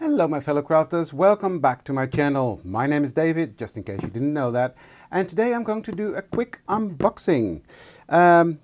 Hello my fellow crafters, welcome back to my channel. My name is David, just in case you didn't know that. And today I'm going to do a quick unboxing. The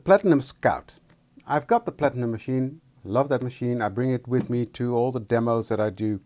Platinum Scout. I've got the Platinum machine, love that machine. I bring it with me to all the demos that I do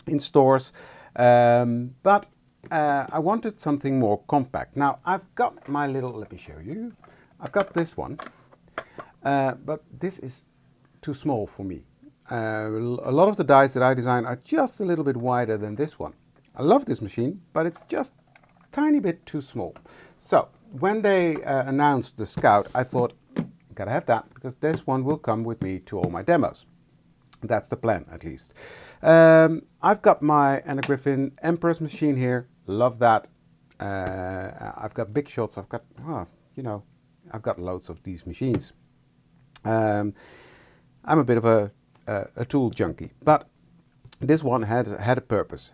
in stores. But I wanted something more compact. Now I've got my little, let me show you. I've got this one, but this is too small for me. A lot of the dies that I design are just a little bit wider than this one. I love this machine, but it's just a tiny bit too small. So when they announced the Scout, I thought, gotta have that, because this one will come with me to all my demos. That's the plan, at least. I've got my Anna Griffin Empress machine here. Love that. I've got big shots. I've got, I've got loads of these machines. I'm a bit of a tool junkie, but this one has a purpose,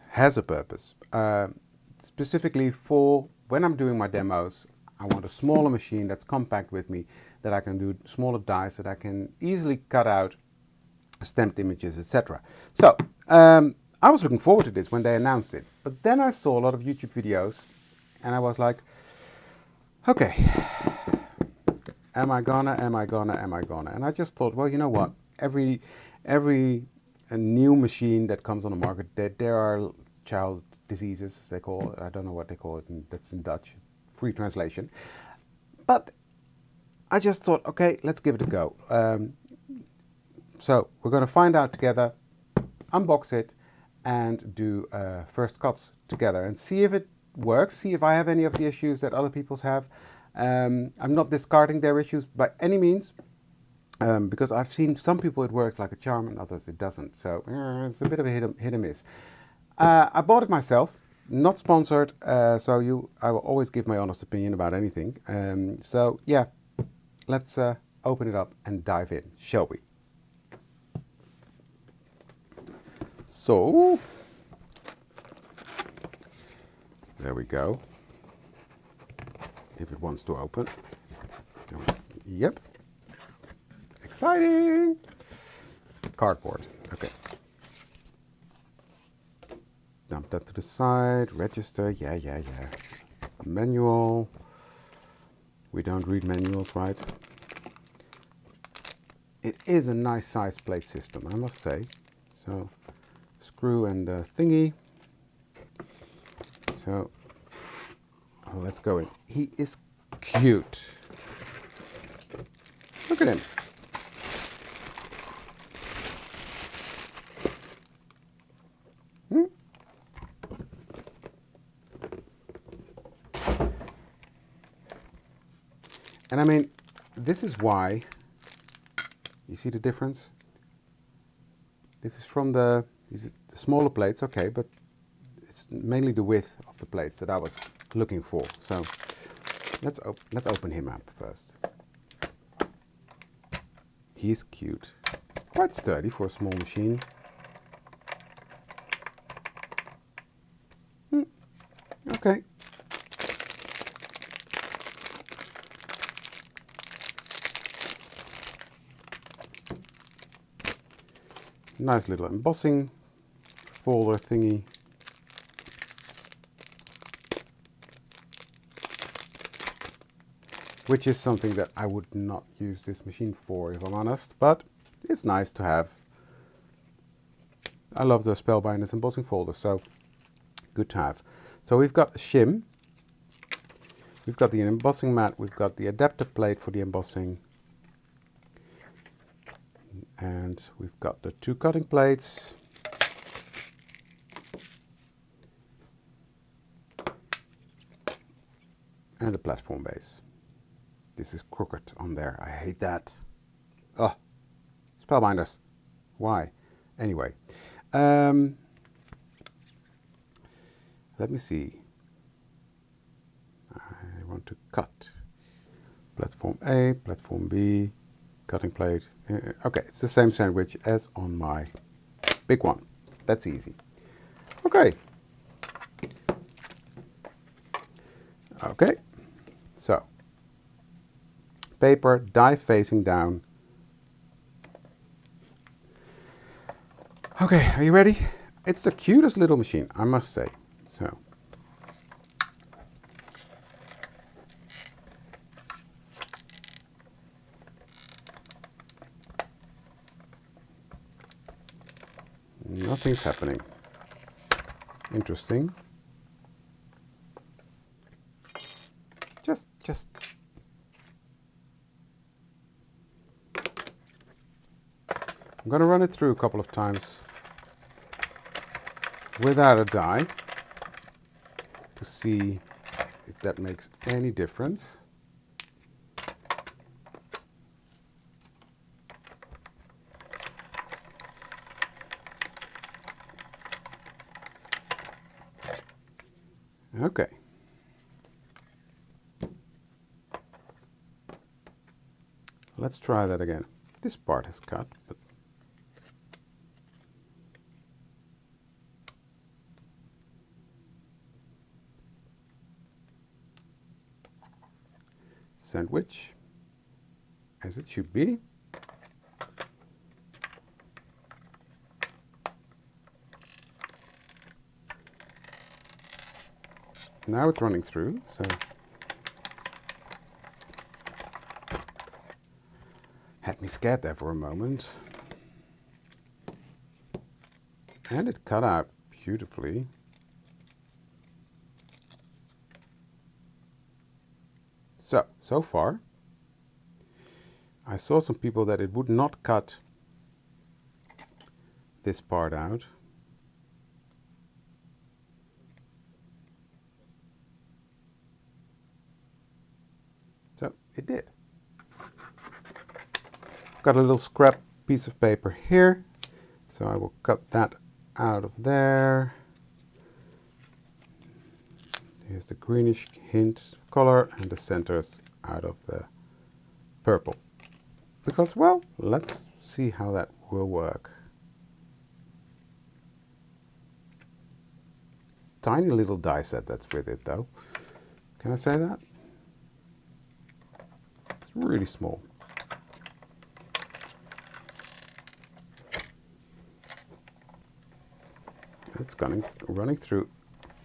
specifically for when I'm doing my demos. I want a smaller machine that's compact with me, that I can do smaller dies, that I can easily cut out stamped images, etc. So I was looking forward to this when they announced it, but then I saw a lot of YouTube videos and I was like, okay, am I gonna? And I just thought, well, you know what, every new machine that comes on the market, there are child diseases, they call it. I don't know what they call it, that's in Dutch, free translation. But I just thought, okay, let's give it a go. So we're going to find out together, unbox it, and do first cuts together and see if it works, see if I have any of the issues that other people have. I'm not discarding their issues by any means, because I've seen some people it works like a charm and others it doesn't. So it's a bit of a hit and miss. I bought it myself, not sponsored, so I will always give my honest opinion about anything. So yeah, let's open it up and dive in, shall we? So, there we go. If it wants to open. Yep. Exciting! Cardboard. Okay. Dump that to the side. Register. Yeah. Manual. We don't read manuals, right? It is a nice size plate system, I must say. So, screw and thingy. So, let's go in. He is cute. Look at him. And I mean, this is why, you see the difference? This is from the smaller plates, okay, but it's mainly the width of the plates that I was looking for. So let's open him up first. He's cute. It's quite sturdy for a small machine. Okay. Nice little embossing folder thingy. Which is something that I would not use this machine for, if I'm honest, but it's nice to have. I love the Spellbinders embossing folder, so good to have. So we've got a shim, we've got the embossing mat, we've got the adapter plate for the embossing, and we've got the two cutting plates. And the platform base. This is crooked on there. I hate that. Oh, Spellbinders. Why? Anyway. Let me see. I want to cut. Platform A, platform B, cutting plate. Okay, it's the same sandwich as on my big one. That's easy. Okay. Okay. So, paper, die facing down. Okay, are you ready? It's the cutest little machine, I must say. So, nothing's happening. Interesting. Just. I'm going to run it through a couple of times without a die to see if that makes any difference. Okay. Let's try that again. This part has cut, but sandwich, as it should be. Now it's running through, so had me scared there for a moment. And it cut out beautifully. So far, I saw some people that it would not cut this part out. So it did. Got a little scrap piece of paper here, so I will cut that out of there. Here's the greenish hint of color and the centers out of the purple. Because, well, let's see how that will work. Tiny little die set that's with it though. Can I say that? It's really small. It's running through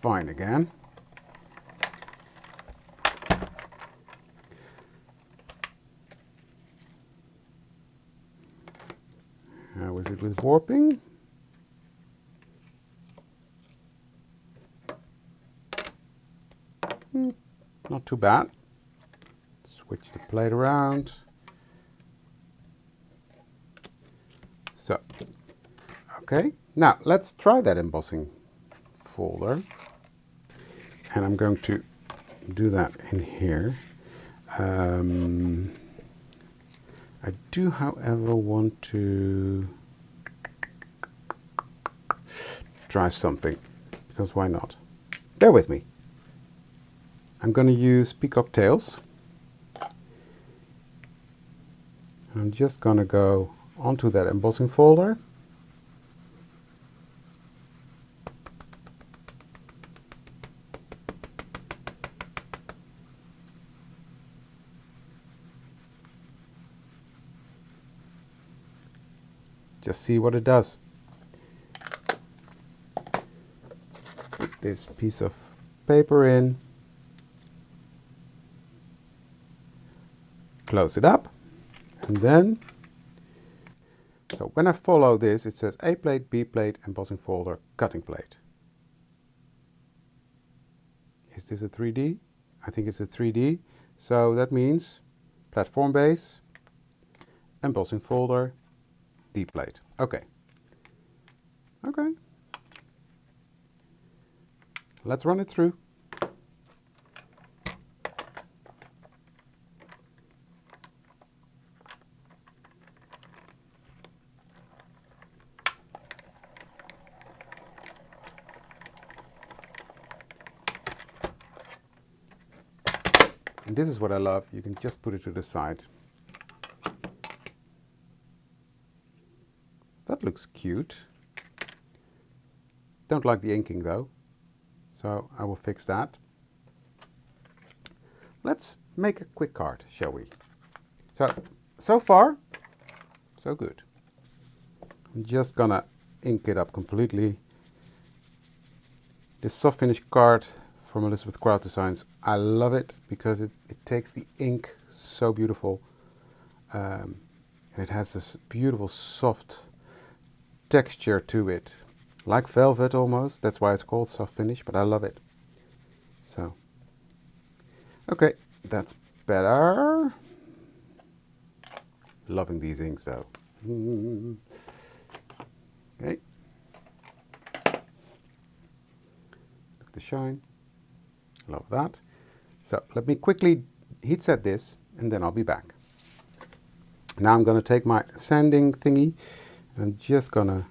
fine again. How is it with warping? Not too bad. Switch the plate around. So, okay. Now let's try that embossing folder. And I'm going to do that in here. I do, however, want to try something, because why not? Bear with me. I'm going to use peacock tails. I'm just going to go onto that embossing folder. Just see what it does. Put this piece of paper in. Close it up. And then, so when I follow this, it says A plate, B plate, embossing folder, cutting plate. Is this a 3D? I think it's a 3D. So that means platform base, embossing folder, D plate. Okay. Okay. Let's run it through. And this is what I love. You can just put it to the side. That looks cute. Don't like the inking though, so I will fix that. Let's make a quick card, shall we? So far, so good. I'm just gonna ink it up completely. This soft finish card from Elizabeth Kraut Designs, I love it because it takes the ink so beautiful. And it has this beautiful soft texture to it, like velvet almost. That's why it's called soft finish, but I love it. So, okay, that's better. Loving these inks though. Okay. Look at the shine. Love that. So let me quickly heat set this and then I'll be back. Now I'm going to take my sanding thingy and I'm just going to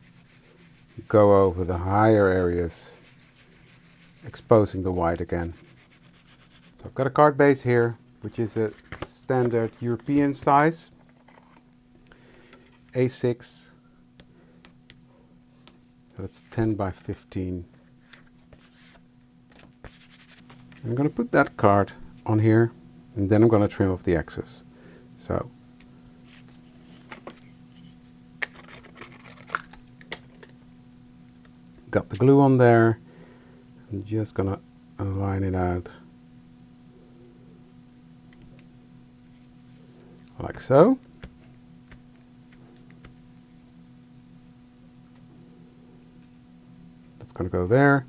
go over the higher areas, exposing the white again. So I've got a card base here, which is a standard European size, A6, so that's 10 by 15. I'm going to put that card on here and then I'm going to trim off the excess. So got the glue on there. I'm just going to line it out like so. That's going to go there.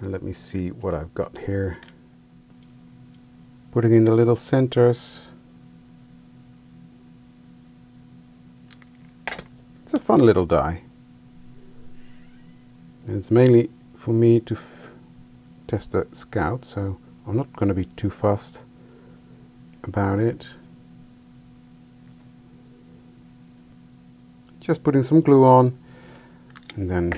And let me see what I've got here. Putting in the little centers. It's a fun little die. And it's mainly for me to test the Scout, so I'm not going to be too fussed about it. Just putting some glue on and then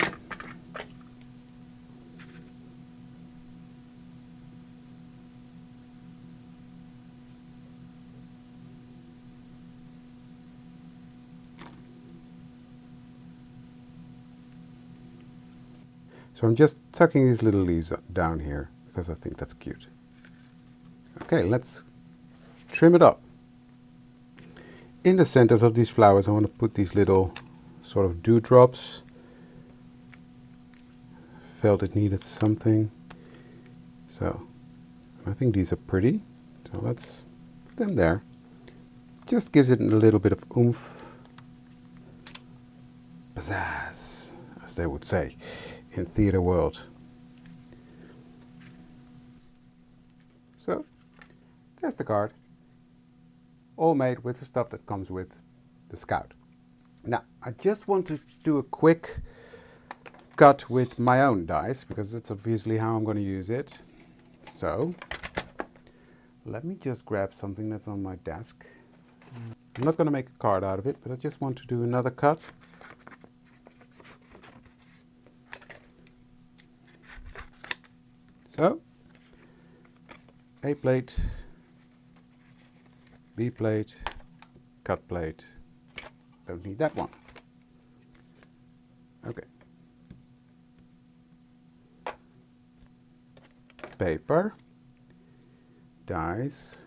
so I'm just tucking these little leaves down here because I think that's cute. Okay, let's trim it up. In the centers of these flowers I want to put these little sort of dewdrops. Felt it needed something. So I think these are pretty. So let's put them there. Just gives it a little bit of oomph. Pizzazz, as they would say in theater world. So there's the card, all made with the stuff that comes with the Scout. Now I just want to do a quick cut with my own dies because that's obviously how I'm going to use it. So let me just grab something that's on my desk. I'm not going to make a card out of it, but I just want to do another cut. So, A plate, B plate, cut plate. Don't need that one. Okay. Paper, dies.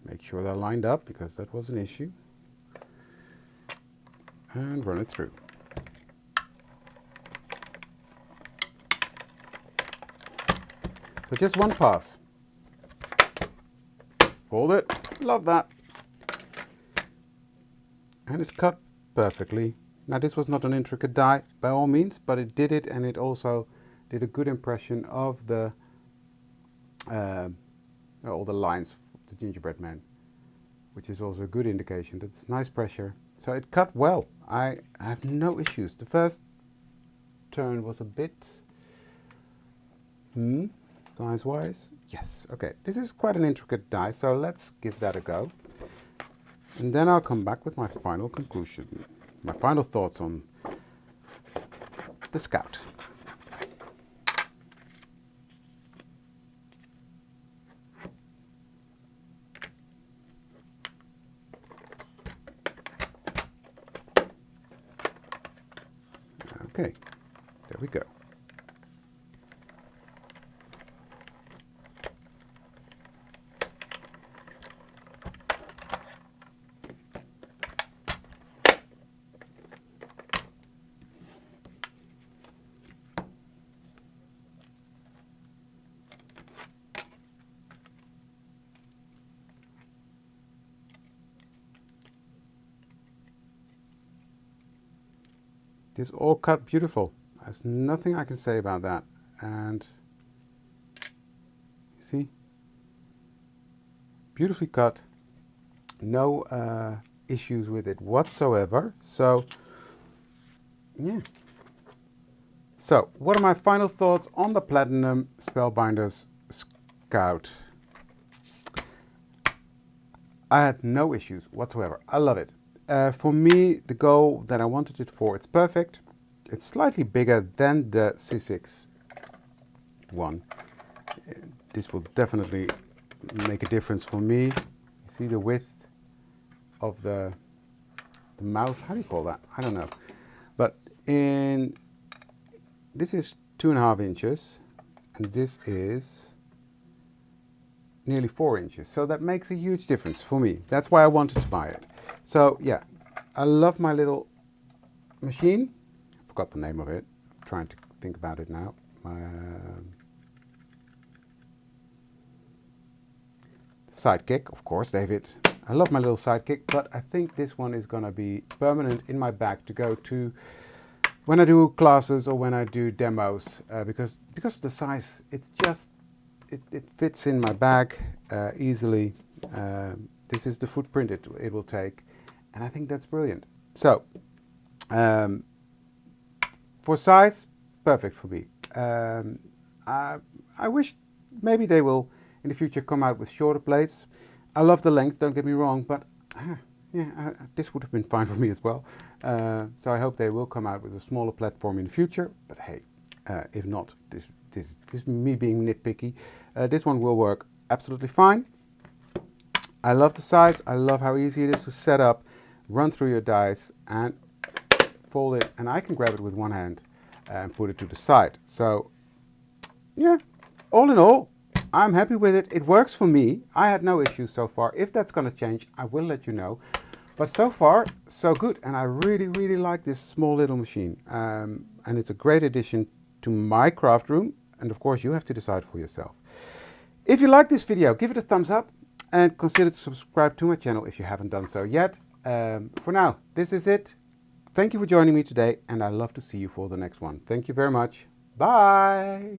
Make sure they're lined up because that was an issue. And run it through. So just one pass. Fold it. Love that. And it cut perfectly. Now this was not an intricate die by all means, but it did it, and it also did a good impression of the all the lines of the gingerbread man, which is also a good indication that it's nice pressure. So it cut well. I have no issues. The first turn was a bit size-wise. Yes, okay. This is quite an intricate die, so let's give that a go. And then I'll come back with my final conclusion, my final thoughts on the Scout. Okay, there we go. This all cut beautiful. There's nothing I can say about that. And see, beautifully cut. No issues with it whatsoever. So yeah. So what are my final thoughts on the Platinum Spellbinders Scout? I had no issues whatsoever. I love it. For me, the goal that I wanted it for, it's perfect. It's slightly bigger than the C6 one. This will definitely make a difference for me. You see the width of the mouth, how do you call that? I don't know. But this is 2.5 inches and this is nearly 4 inches. So that makes a huge difference for me. That's why I wanted to buy it. So yeah, I love my little machine. I forgot the name of it. I'm trying to think about it now. Sidekick, of course, David. I love my little Sidekick, but I think this one is gonna be permanent in my bag to go to when I do classes or when I do demos, because of the size. It's just it fits in my bag easily. This is the footprint it will take, and I think that's brilliant. So for size, perfect for me. I wish maybe they will in the future come out with shorter plates. I love the length, don't get me wrong, but yeah, this would have been fine for me as well. So I hope they will come out with a smaller platform in the future. But hey, if not, this is me being nitpicky. This one will work absolutely fine. I love the size. I love how easy it is to set up, run through your dice, and fold it. And I can grab it with one hand and put it to the side. So yeah, all in all, I'm happy with it. It works for me. I had no issues so far. If that's going to change, I will let you know. But so far, so good. And I really, really like this small little machine. And it's a great addition to my craft room. And of course, you have to decide for yourself. If you like this video, give it a thumbs up and consider to subscribe to my channel if you haven't done so yet. For now, this is it. Thank you for joining me today. And I'd love to see you for the next one. Thank you very much. Bye.